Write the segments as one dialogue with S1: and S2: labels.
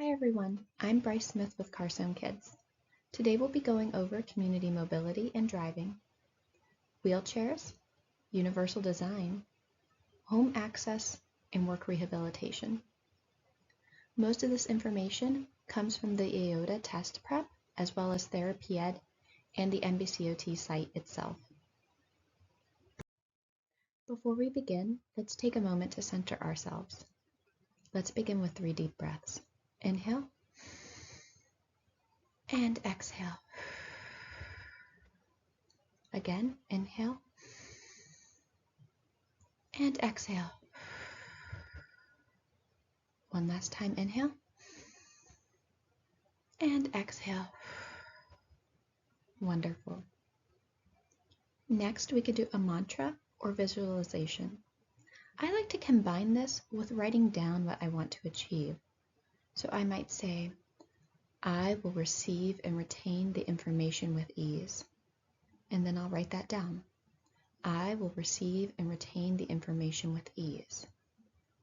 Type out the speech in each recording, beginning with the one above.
S1: Hi everyone, I'm Bryce Smith with Carson Kids. Today we'll be going over community mobility and driving, wheelchairs, universal design, home access, and work rehabilitation. Most of this information comes from the IOTA test prep, as well as Therapy Ed and the NBCOT site itself. Before we begin, let's take a moment to center ourselves. Let's begin with 3 deep breaths. Inhale and exhale. Again, inhale and exhale. One last time, inhale and exhale. Wonderful. Next, we could do a mantra or visualization. I like to combine this with writing down what I want to achieve. So I might say, I will receive and retain the information with ease. And then I'll write that down. I will receive and retain the information with ease.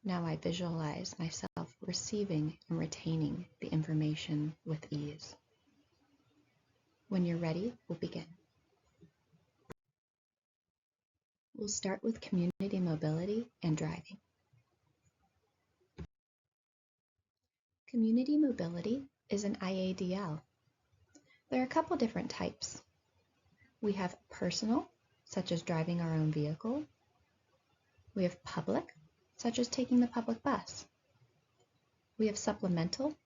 S1: Now I visualize myself receiving and retaining the information with ease. When you're ready, we'll begin. We'll start with community mobility and driving. Community mobility is an IADL. There are a couple different types. We have personal, such as driving our own vehicle. We have public, such as taking the public bus. We have supplemental,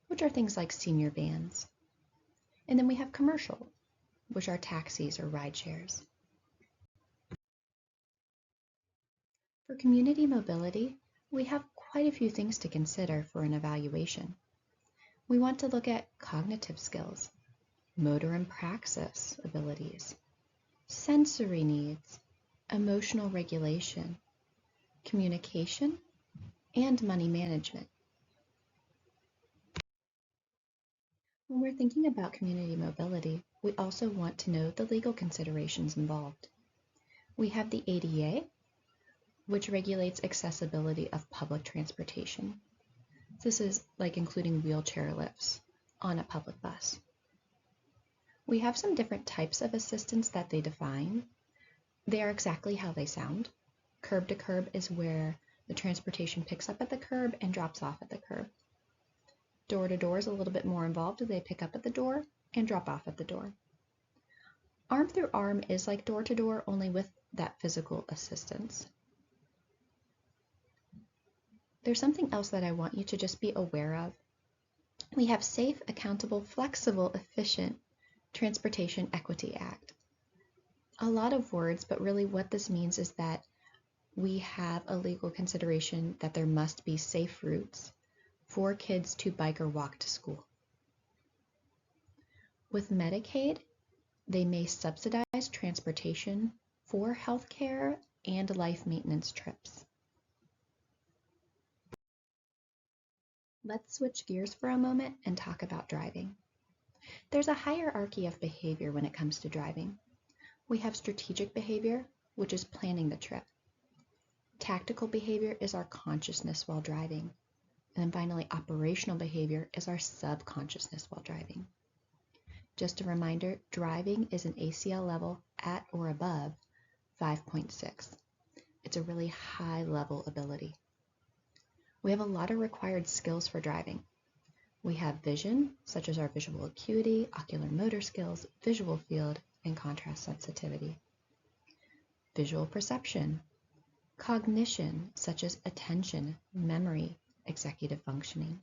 S1: which are things like senior vans. And then we have commercial, which are taxis or ride shares. For community mobility, we have quite a few things to consider for an evaluation. We want to look at cognitive skills, motor and praxis abilities, sensory needs, emotional regulation, communication, and money management. When we're thinking about community mobility, we also want to know the legal considerations involved. We have the ADA, which regulates accessibility of public transportation. This is like including wheelchair lifts on a public bus. We have some different types of assistance that they define. They are exactly how they sound. Curb to curb is where the transportation picks up at the curb and drops off at the curb. Door to door is a little bit more involved. They pick up at the door and drop off at the door. Arm through arm is like door to door, only with that physical assistance. There's something else that I want you to just be aware of. We have Safe, Accountable, Flexible, Efficient Transportation Equity Act. A lot of words, but really what this means is that we have a legal consideration that there must be safe routes for kids to bike or walk to school. With Medicaid, they may subsidize transportation for healthcare and life maintenance trips. Let's switch gears for a moment and talk about driving. There's a hierarchy of behavior when it comes to driving. We have strategic behavior, which is planning the trip. Tactical behavior is our consciousness while driving. And then finally, operational behavior is our subconsciousness while driving. Just a reminder, driving is an ACL level at or above 5.6. It's a really high level ability. We have a lot of required skills for driving. We have vision, such as our visual acuity, ocular motor skills, visual field, and contrast sensitivity. Visual perception, cognition, such as attention, memory, executive functioning.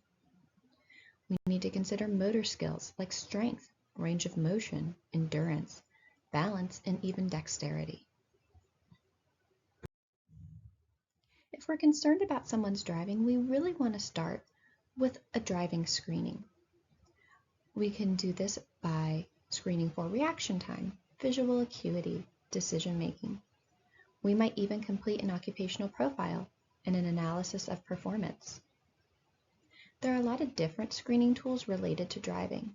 S1: We need to consider motor skills like strength, range of motion, endurance, balance, and even dexterity. If we're concerned about someone's driving, we really want to start with a driving screening. We can do this by screening for reaction time, visual acuity, decision making. We might even complete an occupational profile and an analysis of performance. There are a lot of different screening tools related to driving.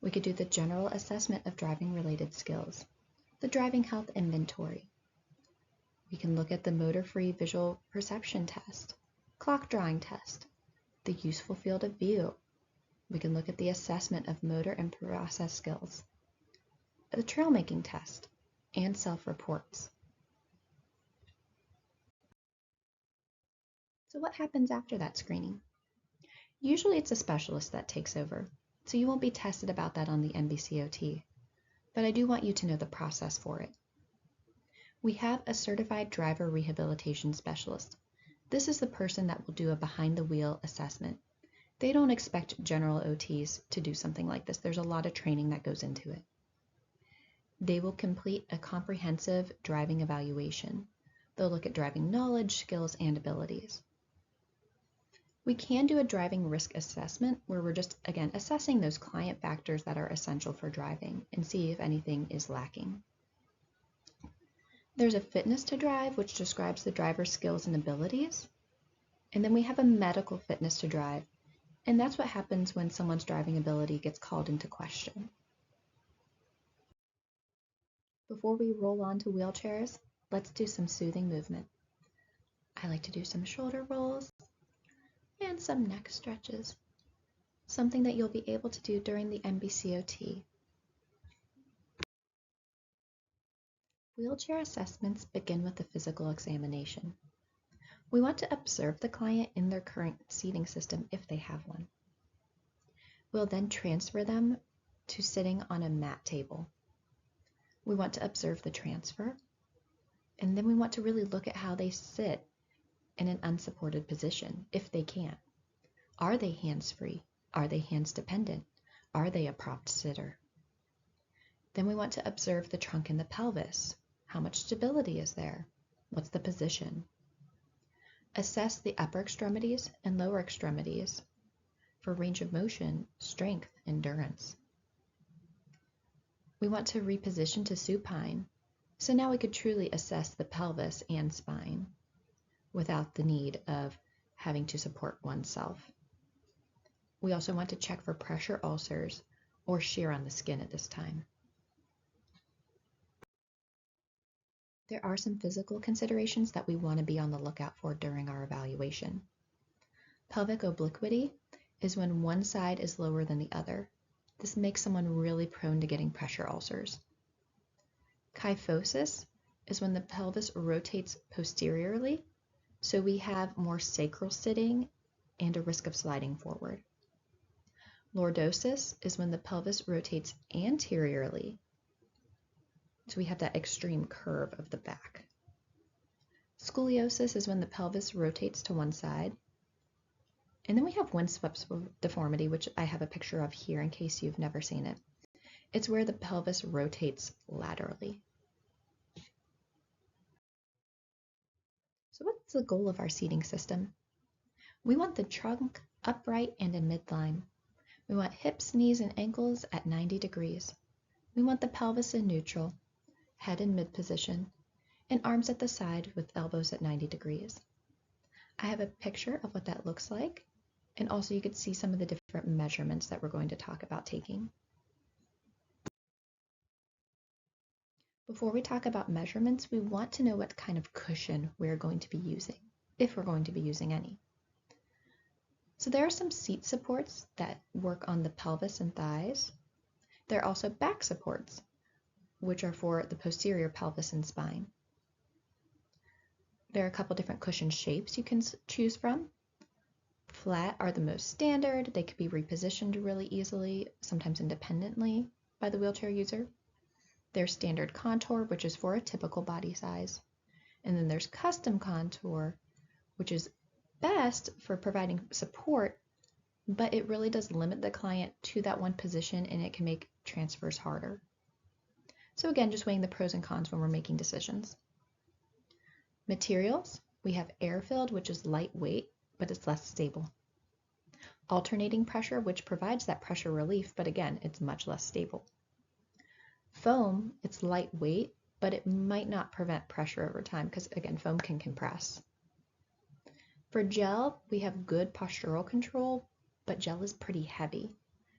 S1: We could do the general assessment of driving related skills, the driving health inventory. We can look at the motor-free visual perception test, clock drawing test, the useful field of view, We can look at the assessment of motor and process skills, the trail making test, and self-reports. So what happens after that screening? Usually it's a specialist that takes over, so you won't be tested about that on the NBCOT, but I do want you to know the process for it. We have a certified driver rehabilitation specialist. This is the person that will do a behind-the-wheel assessment. They don't expect general OTs to do something like this. There's a lot of training that goes into it. They will complete a comprehensive driving evaluation. They'll look at driving knowledge, skills, and abilities. We can do a driving risk assessment where we're just, again, assessing those client factors that are essential for driving and see if anything is lacking. There's a fitness to drive, which describes the driver's skills and abilities. And then we have a medical fitness to drive, and that's what happens when someone's driving ability gets called into question. Before we roll on to wheelchairs, let's do some soothing movement. I like to do some shoulder rolls and some neck stretches, something that you'll be able to do during the NBCOT. Wheelchair assessments begin with a physical examination. We want to observe the client in their current seating system if they have one. We'll then transfer them to sitting on a mat table. We want to observe the transfer, and then we want to really look at how they sit in an unsupported position, if they can. Are they hands-free? Are they hands-dependent? Are they a propped sitter? Then we want to observe the trunk and the pelvis. How much stability is there? What's the position? Assess the upper extremities and lower extremities for range of motion, strength, endurance. We want to reposition to supine, so now we could truly assess the pelvis and spine without the need of having to support oneself. We also want to check for pressure ulcers or shear on the skin at this time. There are some physical considerations that we want to be on the lookout for during our evaluation. Pelvic obliquity is when one side is lower than the other. This makes someone really prone to getting pressure ulcers. Kyphosis is when the pelvis rotates posteriorly, so we have more sacral sitting and a risk of sliding forward. Lordosis is when the pelvis rotates anteriorly, so we have that extreme curve of the back. Scoliosis is when the pelvis rotates to one side. And then we have windswept deformity, which I have a picture of here in case you've never seen it. It's where the pelvis rotates laterally. So what's the goal of our seating system? We want the trunk upright and in midline. We want hips, knees, and ankles at 90 degrees. We want the pelvis in neutral, head in mid position, and arms at the side with elbows at 90 degrees. I have a picture of what that looks like, and also you could see some of the different measurements that we're going to talk about taking. Before we talk about measurements, we want to know what kind of cushion we're going to be using, if we're going to be using any. So there are some seat supports that work on the pelvis and thighs. There are also back supports, which are for the posterior pelvis and spine. There are a couple different cushion shapes you can choose from. Flat are the most standard. They could be repositioned really easily, sometimes independently by the wheelchair user. There's standard contour, which is for a typical body size. And then there's custom contour, which is best for providing support, but it really does limit the client to that one position and it can make transfers harder. So again, just weighing the pros and cons when we're making decisions. Materials, we have air-filled, which is lightweight, but it's less stable. Alternating pressure, which provides that pressure relief, but again, it's much less stable. Foam, it's lightweight, but it might not prevent pressure over time because again, foam can compress. For gel, we have good postural control, but gel is pretty heavy.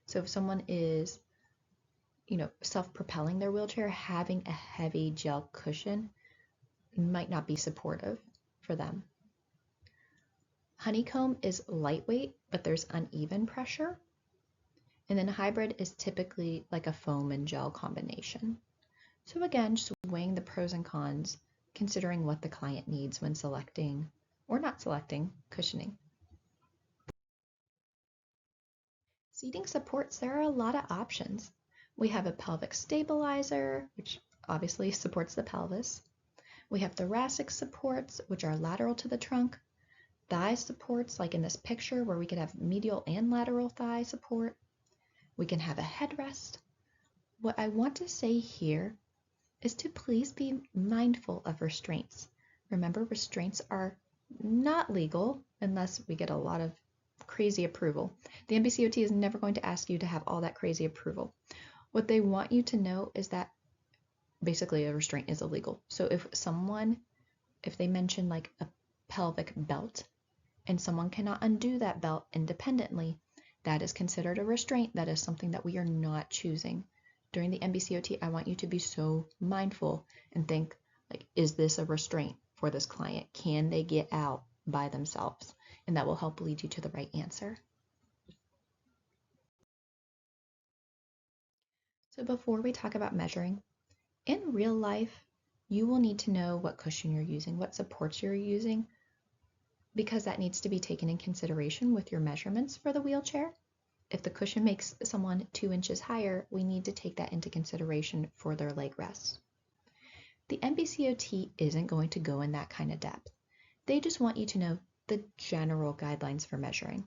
S1: So if someone is, self-propelling their wheelchair, having a heavy gel cushion might not be supportive for them. Honeycomb is lightweight, but there's uneven pressure. And then a hybrid is typically like a foam and gel combination. So again, just weighing the pros and cons, considering what the client needs when selecting or not selecting cushioning. Seating supports, there are a lot of options. We have a pelvic stabilizer, which obviously supports the pelvis. We have thoracic supports, which are lateral to the trunk. Thigh supports, like in this picture where we could have medial and lateral thigh support. We can have a headrest. What I want to say here is to please be mindful of restraints. Remember, restraints are not legal unless we get a lot of crazy approval. The NBCOT is never going to ask you to have all that crazy approval. What they want you to know is that basically a restraint is illegal. So if they mention like a pelvic belt and someone cannot undo that belt independently, that is considered a restraint. That is something that we are not choosing. During the NBCOT, I want you to be so mindful and think, like, is this a restraint for this client? Can they get out by themselves? And that will help lead you to the right answer. So before we talk about measuring, in real life, you will need to know what cushion you're using, what supports you're using, because that needs to be taken in consideration with your measurements for the wheelchair. If the cushion makes someone 2 inches higher, we need to take that into consideration for their leg rest. The NBCOT isn't going to go in that kind of depth. They just want you to know the general guidelines for measuring,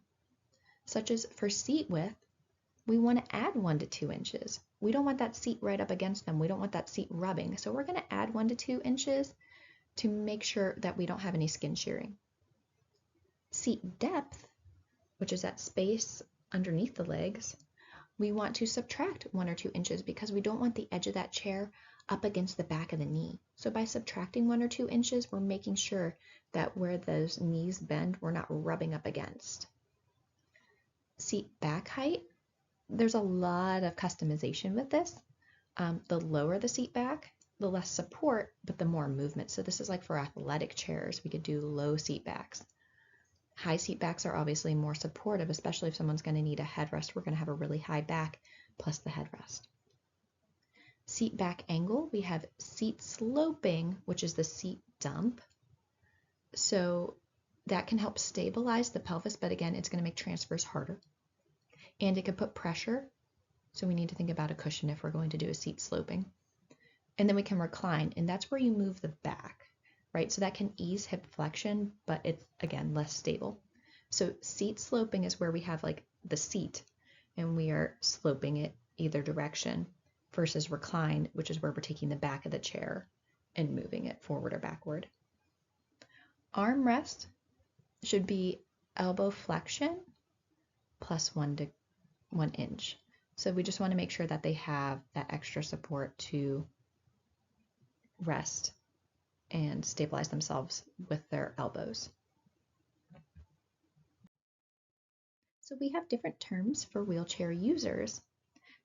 S1: such as for seat width, we want to add 1 to 2 inches. We don't want that seat right up against them. We don't want that seat rubbing. So we're going to add 1 to 2 inches to make sure that we don't have any skin shearing. Seat depth, which is that space underneath the legs, we want to subtract 1 or 2 inches because we don't want the edge of that chair up against the back of the knee. So by subtracting 1 or 2 inches, we're making sure that where those knees bend, we're not rubbing up against. Seat back height, there's a lot of customization with this. The lower the seat back, the less support, but the more movement. So this is like for athletic chairs, we could do low seat backs. High seat backs are obviously more supportive, especially if someone's going to need a headrest. We're going to have a really high back plus the headrest. Seat back angle, we have seat sloping, which is the seat dump. So that can help stabilize the pelvis, but again, it's going to make transfers harder. And it could put pressure. So we need to think about a cushion if we're going to do a seat sloping. And then we can recline, and that's where you move the back, right? So that can ease hip flexion, but it's, again, less stable. So seat sloping is where we have like the seat and we are sloping it either direction, versus recline, which is where we're taking the back of the chair and moving it forward or backward. Armrest should be elbow flexion plus 1 inch. So we just want to make sure that they have that extra support to rest and stabilize themselves with their elbows. So we have different terms for wheelchair users.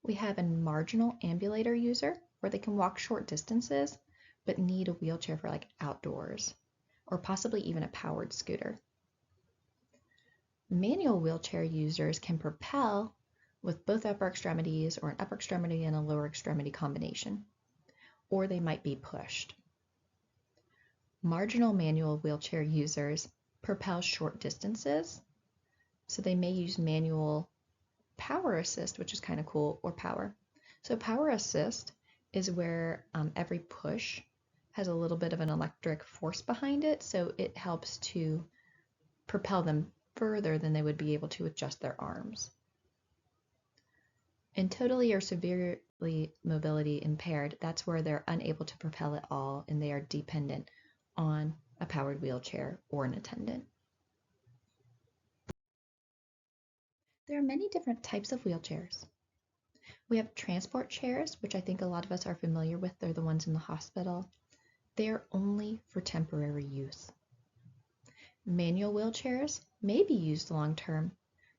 S1: We have a marginal ambulator user, where they can walk short distances, but need a wheelchair for like outdoors, or possibly even a powered scooter. Manual wheelchair users can propel with both upper extremities or an upper extremity and a lower extremity combination, or they might be pushed. Marginal manual wheelchair users propel short distances, so they may use manual power assist, which is kind of cool, or power. So power assist is where every push has a little bit of an electric force behind it, so it helps to propel them further than they would be able to with just their arms. And totally or severely mobility impaired, that's where they're unable to propel at all and they are dependent on a powered wheelchair or an attendant. There are many different types of wheelchairs. We have transport chairs, which I think a lot of us are familiar with. They're the ones in the hospital. They are only for temporary use. Manual wheelchairs may be used long term,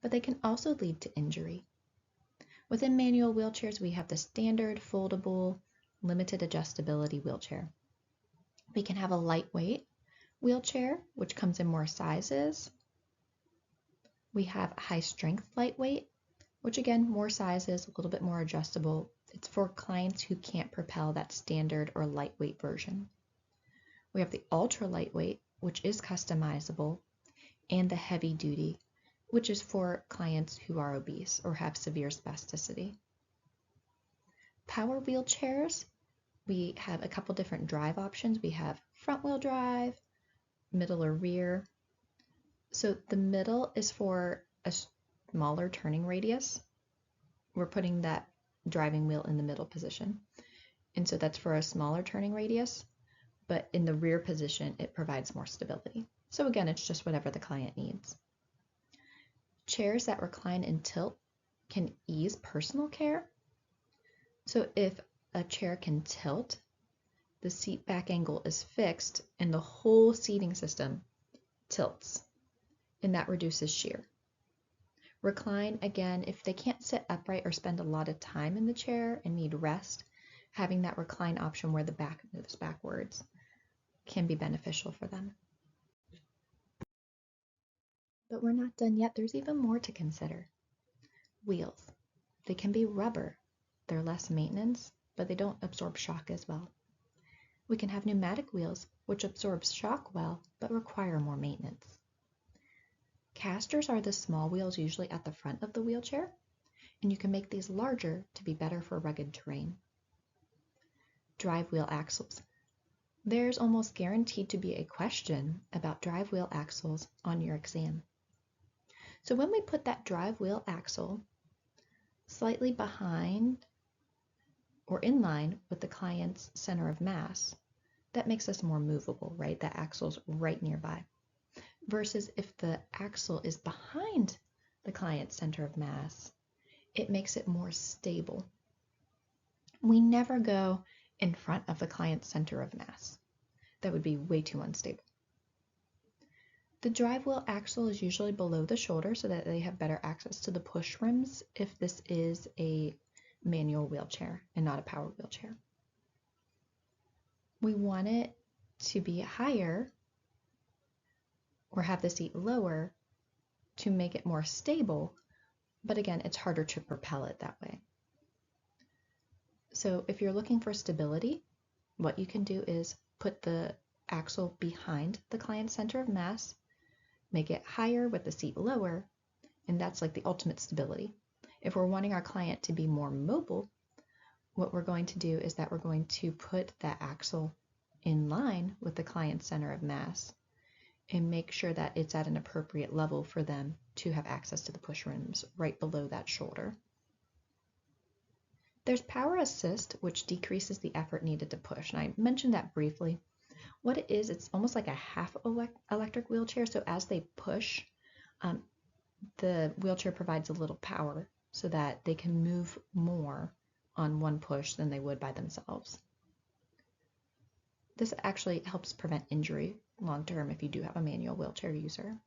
S1: but they can also lead to injury. Within manual wheelchairs, we have the standard foldable, limited adjustability wheelchair. We can have a lightweight wheelchair, which comes in more sizes. We have high strength lightweight, which again, more sizes, a little bit more adjustable. It's for clients who can't propel that standard or lightweight version. We have the ultra lightweight, which is customizable, and the heavy duty, which is for clients who are obese or have severe spasticity. Power wheelchairs, we have a couple different drive options. We have front wheel drive, middle or rear. So the middle is for a smaller turning radius. We're putting that driving wheel in the middle position. And so that's for a smaller turning radius, but in the rear position, it provides more stability. So again, it's just whatever the client needs. Chairs that recline and tilt can ease personal care. So if a chair can tilt, the seat back angle is fixed and the whole seating system tilts, and that reduces shear. Recline, again, if they can't sit upright or spend a lot of time in the chair and need rest, having that recline option where the back moves backwards can be beneficial for them. But we're not done yet. There's even more to consider. Wheels. They can be rubber. They're less maintenance, but they don't absorb shock as well. We can have pneumatic wheels, which absorb shock well, but require more maintenance. Casters are the small wheels usually at the front of the wheelchair, and you can make these larger to be better for rugged terrain. Drive wheel axles. There's almost guaranteed to be a question about drive wheel axles on your exam. So when we put that drive wheel axle slightly behind or in line with the client's center of mass, that makes us more movable, right? That axle's right nearby. Versus if the axle is behind the client's center of mass, it makes it more stable. We never go in front of the client's center of mass. That would be way too unstable. The drive wheel axle is usually below the shoulder so that they have better access to the push rims if this is a manual wheelchair and not a power wheelchair. We want it to be higher or have the seat lower to make it more stable, but again, it's harder to propel it that way. So if you're looking for stability, what you can do is put the axle behind the client's center of mass, make it higher with the seat lower, and that's like the ultimate stability. If we're wanting our client to be more mobile, what we're going to do is that we're going to put that axle in line with the client's center of mass and make sure that it's at an appropriate level for them to have access to the push rims right below that shoulder. There's power assist, which decreases the effort needed to push, and I mentioned that briefly. What it is, it's almost like a half electric wheelchair, so as they push, the wheelchair provides a little power so that they can move more on one push than they would by themselves. This actually helps prevent injury long term if you do have a manual wheelchair user.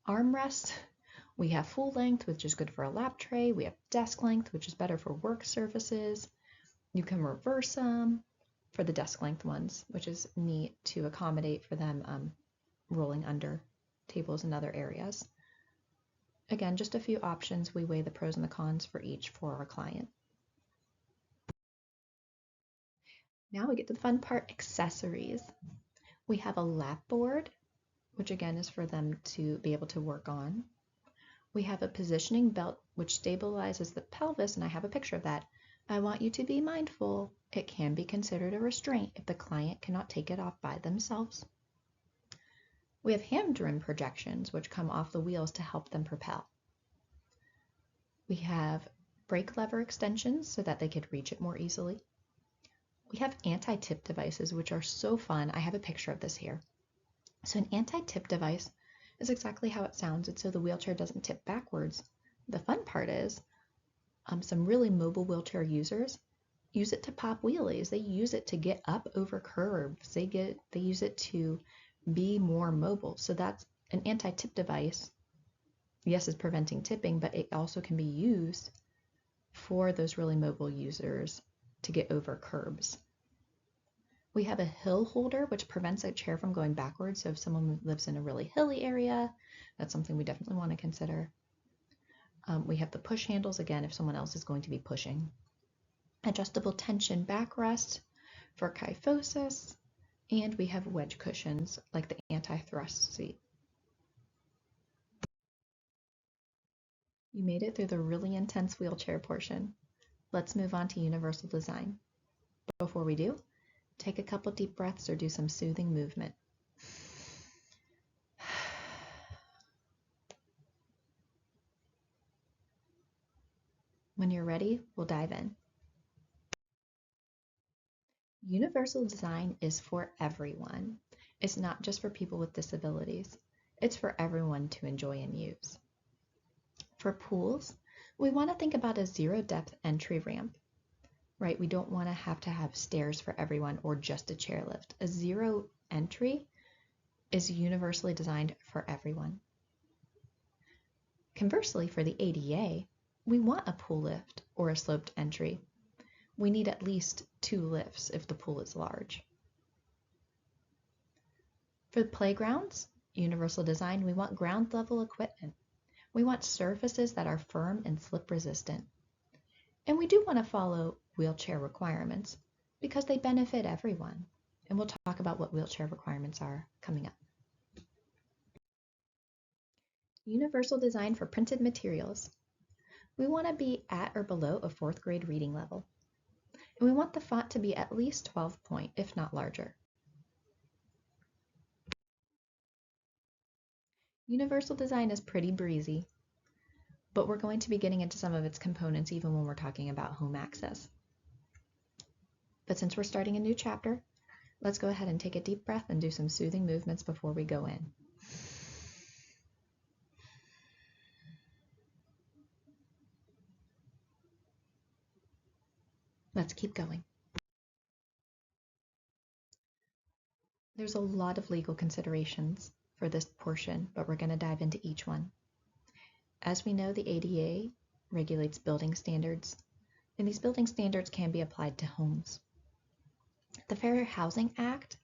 S1: Armrests, we have full length, which is good for a lap tray. We have desk length, which is better for work surfaces. You can reverse them for the desk length ones, which is neat to accommodate for them rolling under tables and other areas. Again, just a few options. We weigh the pros and the cons for each for our client. Now we get to the fun part, accessories. We have a lap board, which again is for them to be able to work on. We have a positioning belt, which stabilizes the pelvis, and I have a picture of that. I want you to be mindful. It can be considered a restraint if the client cannot take it off by themselves. We have hand rim projections, which come off the wheels to help them propel. We have brake lever extensions so that they could reach it more easily. We have anti-tip devices, which are so fun. I have a picture of this here. So an anti-tip device is exactly how it sounds. It's so the wheelchair doesn't tip backwards. The fun part is some really mobile wheelchair users use it to pop wheelies. They use it to get up over curbs. They use it to be more mobile. So that's an anti-tip device. Yes, it's preventing tipping, but it also can be used for those really mobile users to get over curbs. We have a hill holder, which prevents a chair from going backwards. So if someone lives in a really hilly area, that's something we definitely want to consider. We have the push handles, again, if someone else is going to be pushing. Adjustable tension backrest for kyphosis, and we have wedge cushions like the anti-thrust seat. You made it through the really intense wheelchair portion. Let's move on to universal design. Before we do, take a couple deep breaths or do some soothing movement. When you're ready, we'll dive in. Universal design is for everyone. It's not just for people with disabilities. It's for everyone to enjoy and use. For pools, we want to think about a zero depth entry ramp, right? We don't want to have stairs for everyone or just a chairlift. A zero entry is universally designed for everyone. Conversely, for the ADA, we want a pool lift or a sloped entry. We need at least 2 lifts if the pool is large. For the playgrounds, universal design, we want ground level equipment. We want surfaces that are firm and slip resistant. And we do want to follow wheelchair requirements because they benefit everyone. And we'll talk about what wheelchair requirements are coming up. Universal design for printed materials. We want to be at or below a 4th grade reading level. And we want the font to be at least 12 point, if not larger. Universal design is pretty breezy, but we're going to be getting into some of its components even when we're talking about home access. But since we're starting a new chapter, let's go ahead and take a deep breath and do some soothing movements before we go in. Let's keep going. There's a lot of legal considerations for this portion, but we're going to dive into each one. As we know, the ADA regulates building standards, and these building standards can be applied to homes. The Fair Housing Act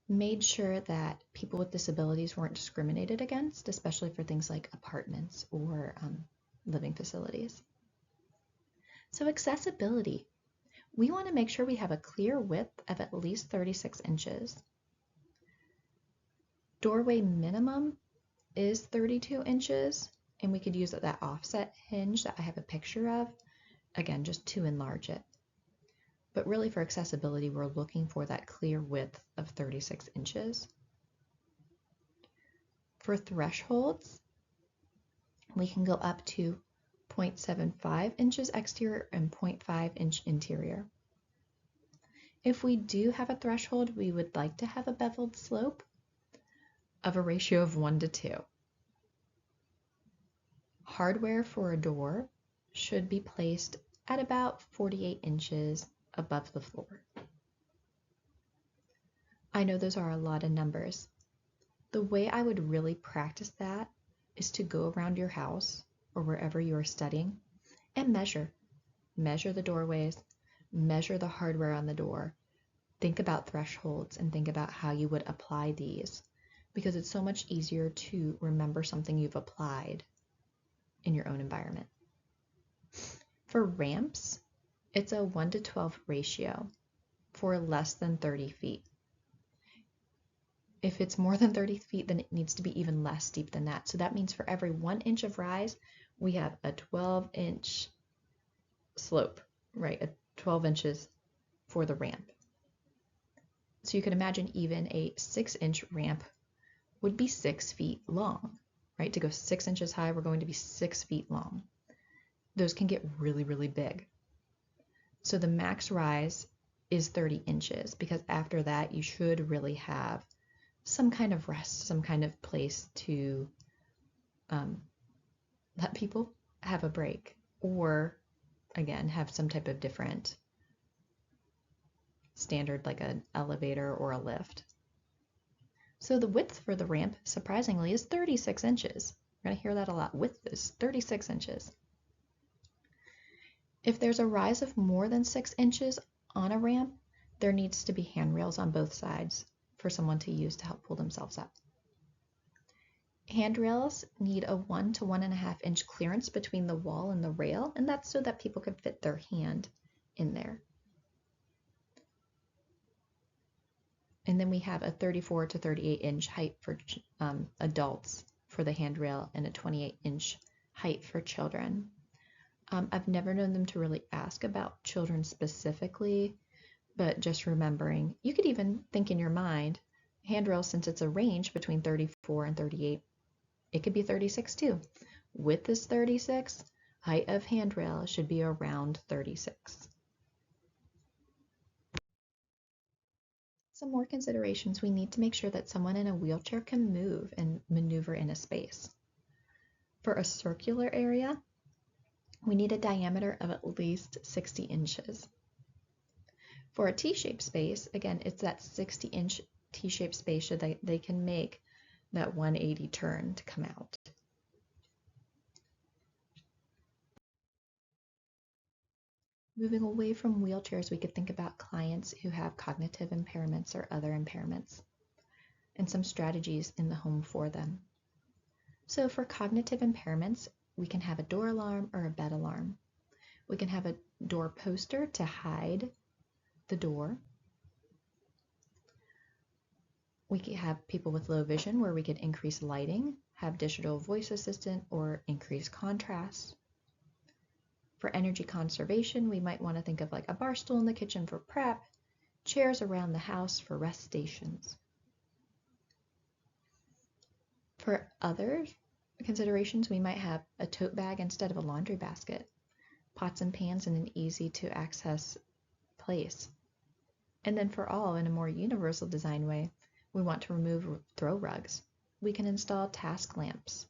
S1: made sure that people with disabilities weren't discriminated against, especially for things like apartments or living facilities. So accessibility. We want to make sure we have a clear width of at least 36 inches. Doorway minimum is 32 inches, and we could use that offset hinge that I have a picture of, again, just to enlarge it. But really for accessibility, we're looking for that clear width of 36 inches. For thresholds, we can go up to 0.75 inches exterior and 0.5 inch interior. If we do have a threshold, we would like to have a beveled slope of a ratio of 1 to 2. Hardware for a door should be placed at about 48 inches above the floor. I know those are a lot of numbers. The way I would really practice that is to go around your house or wherever you are studying and measure. Measure the doorways, measure the hardware on the door, think about thresholds, and think about how you would apply these, because it's so much easier to remember something you've applied in your own environment. For ramps, it's a 1 to 12 ratio for less than 30 feet. If it's more than 30 feet, then it needs to be even less steep than that. So that means for every 1 inch of rise, we have a 12-inch slope, right? A 12 inches for the ramp. So you can imagine even a 6-inch ramp would be 6 feet long, right? To go 6 inches high, we're going to be 6 feet long. Those can get really, really big. So the max rise is 30 inches because after that, you should really have some kind of rest, some kind of place to let people have a break, or again, have some type of different standard like an elevator or a lift. So the width for the ramp, surprisingly, is 36 inches. You're going to hear that a lot. Width is 36 inches. If there's a rise of more than 6 inches on a ramp, there needs to be handrails on both sides for someone to use to help pull themselves up. Handrails need a 1 to 1.5 inch clearance between the wall and the rail, and that's so that people can fit their hand in there. And then we have a 34 to 38 inch height for adults for the handrail and a 28 inch height for children. I've never known them to really ask about children specifically, but just remembering, you could even think in your mind, handrail, since it's a range between 34 and 38, it could be 36 too. Width is 36, height of handrail should be around 36. Some more considerations: we need to make sure that someone in a wheelchair can move and maneuver in a space. For a circular area, we need a diameter of at least 60 inches. For a T-shaped space, again, it's that 60-inch T-shaped space so that they can make that 180 turn to come out. Moving away from wheelchairs, we could think about clients who have cognitive impairments or other impairments, and some strategies in the home for them. So for cognitive impairments, we can have a door alarm or a bed alarm. We can have a door poster to hide the door. We could have people with low vision where we could increase lighting, have digital voice assistant, or increase contrast. For energy conservation, we might want to think of like a bar stool in the kitchen for prep, chairs around the house for rest stations. For other considerations, we might have a tote bag instead of a laundry basket, pots and pans in an easy to access place. And then for all, in a more universal design way, we want to remove throw rugs. We can install task lamps.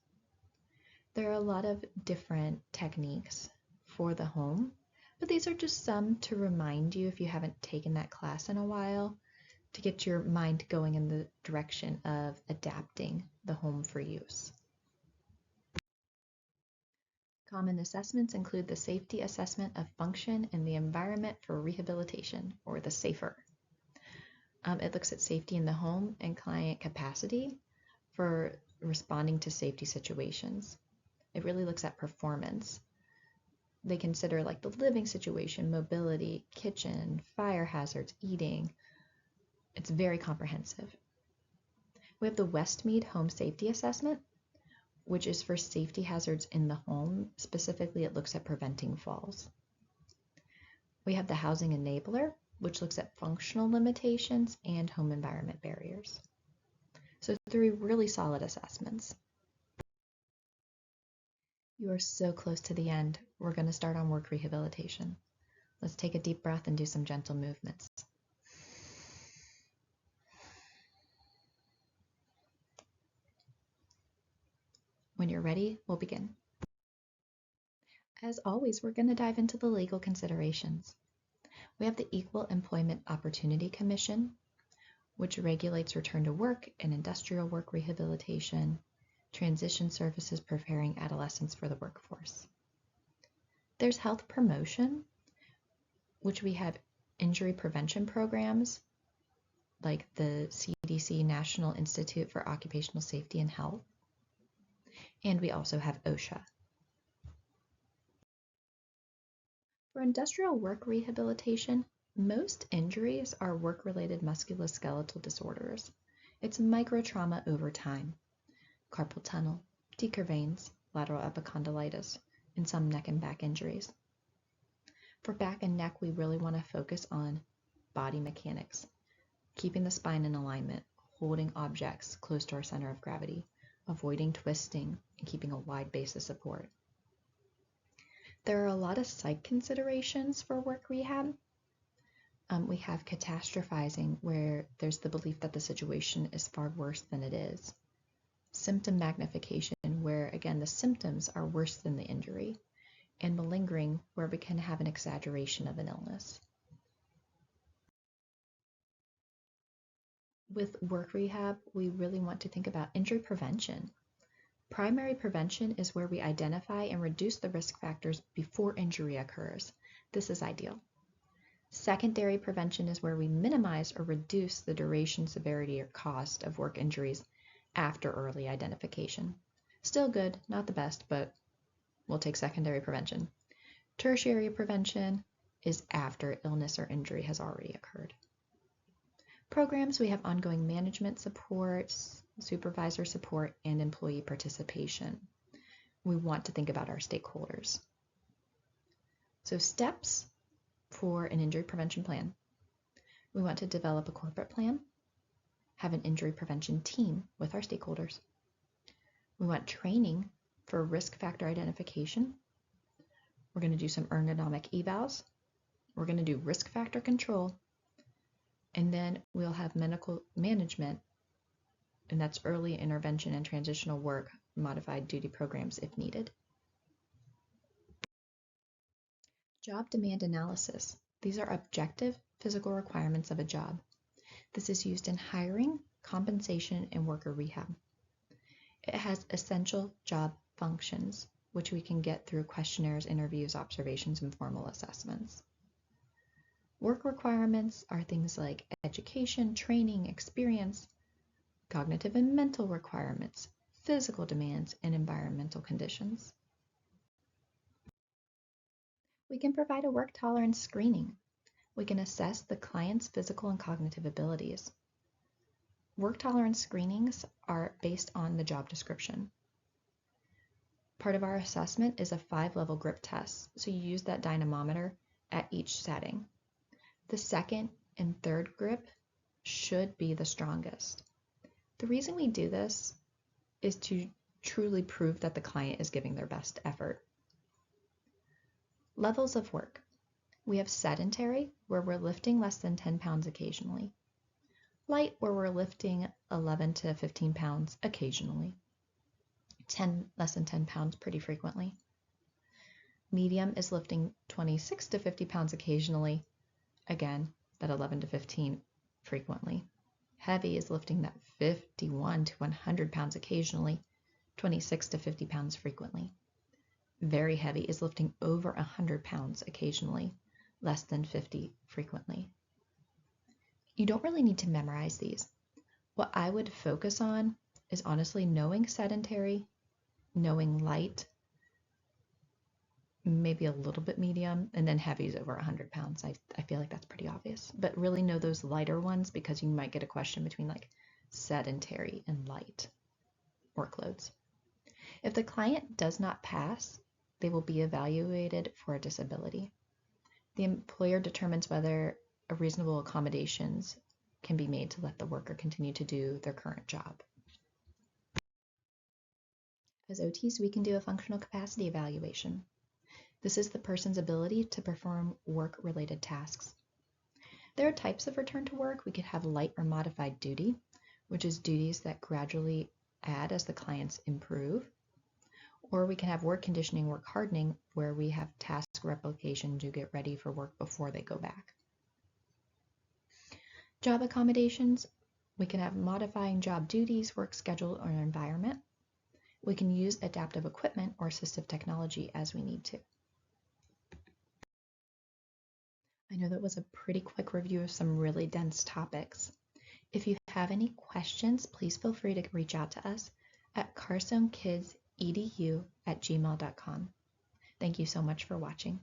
S1: There are a lot of different techniques for the home, but these are just some to remind you, if you haven't taken that class in a while, to get your mind going in the direction of adapting the home for use. Common assessments include the Safety Assessment of Function in the Environment for Rehabilitation, or the SAFER. It looks at safety in the home and client capacity for responding to safety situations. It really looks at performance. They consider like the living situation, mobility, kitchen, fire hazards, eating. It's very comprehensive. We have the Westmead Home Safety Assessment, which is for safety hazards in the home. Specifically, it looks at preventing falls. We have the Housing Enabler, which looks at functional limitations and home environment barriers. So 3 really solid assessments. You are so close to the end. We're going to start on work rehabilitation. Let's take a deep breath and do some gentle movements. When you're ready, we'll begin. As always, we're going to dive into the legal considerations. We have the Equal Employment Opportunity Commission, which regulates return to work and industrial work rehabilitation, transition services preparing adolescents for the workforce. There's health promotion, which we have injury prevention programs like the CDC National Institute for Occupational Safety and Health, and we also have OSHA. For industrial work rehabilitation, most injuries are work-related musculoskeletal disorders. It's microtrauma over time, carpal tunnel, Decker veins, lateral epicondylitis, and some neck and back injuries. For back and neck, we really want to focus on body mechanics, keeping the spine in alignment, holding objects close to our center of gravity, avoiding twisting, and keeping a wide base of support. There are a lot of psych considerations for work rehab. We have catastrophizing, where there's the belief that the situation is far worse than it is. Symptom magnification, where again the symptoms are worse than the injury. And malingering, where we can have an exaggeration of an illness. With work rehab, we really want to think about injury prevention. Primary prevention is where we identify and reduce the risk factors before injury occurs. This is ideal. Secondary prevention is where we minimize or reduce the duration, severity, or cost of work injuries after early identification. Still good, not the best, but we'll take secondary prevention. Tertiary prevention is after illness or injury has already occurred. Programs, we have ongoing management supports, supervisor support, and employee participation. We want to think about our stakeholders. So steps for an injury prevention plan. We want to develop a corporate plan, have an injury prevention team with our stakeholders. We want training for risk factor identification. We're going to do some ergonomic evals. We're going to do risk factor control. And then we'll have medical management, and that's early intervention and transitional work, modified duty programs if needed. Job demand analysis. These are objective physical requirements of a job. This is used in hiring, compensation, and worker rehab. It has essential job functions, which we can get through questionnaires, interviews, observations, and formal assessments. Work requirements are things like education, training, experience, cognitive and mental requirements, physical demands, and environmental conditions. We can provide a work tolerance screening. We can assess the client's physical and cognitive abilities. Work tolerance screenings are based on the job description. Part of our assessment is a 5-level grip test, so you use that dynamometer at each setting. The second and third grip should be the strongest. The reason we do this is to truly prove that the client is giving their best effort. Levels of work. We have sedentary, where we're lifting less than 10 pounds occasionally. Light, where we're lifting 11 to 15 pounds occasionally. Less than 10 pounds pretty frequently. Medium is lifting 26 to 50 pounds occasionally. Again, that 11 to 15 frequently. Heavy is lifting that 51 to 100 pounds occasionally, 26 to 50 pounds frequently. Very heavy is lifting over 100 pounds occasionally, less than 50 frequently. You don't really need to memorize these. What I would focus on is honestly knowing sedentary, knowing light, maybe a little bit medium, and then heavy is over 100 pounds. I feel like that's pretty obvious, but really know those lighter ones because you might get a question between like sedentary and light workloads. If the client does not pass, they will be evaluated for a disability. The employer determines whether a reasonable accommodations can be made to let the worker continue to do their current job. As OTs, we can do a functional capacity evaluation. This is the person's ability to perform work-related tasks. There are types of return to work. We could have light or modified duty, which is duties that gradually add as the clients improve. Or we can have work conditioning, work hardening, where we have task replication to get ready for work before they go back. Job accommodations, we can have modifying job duties, work schedule, or environment. We can use adaptive equipment or assistive technology as we need to. I know that was a pretty quick review of some really dense topics. If you have any questions, please feel free to reach out to us at carsonekids.edu@gmail.com. Thank you so much for watching.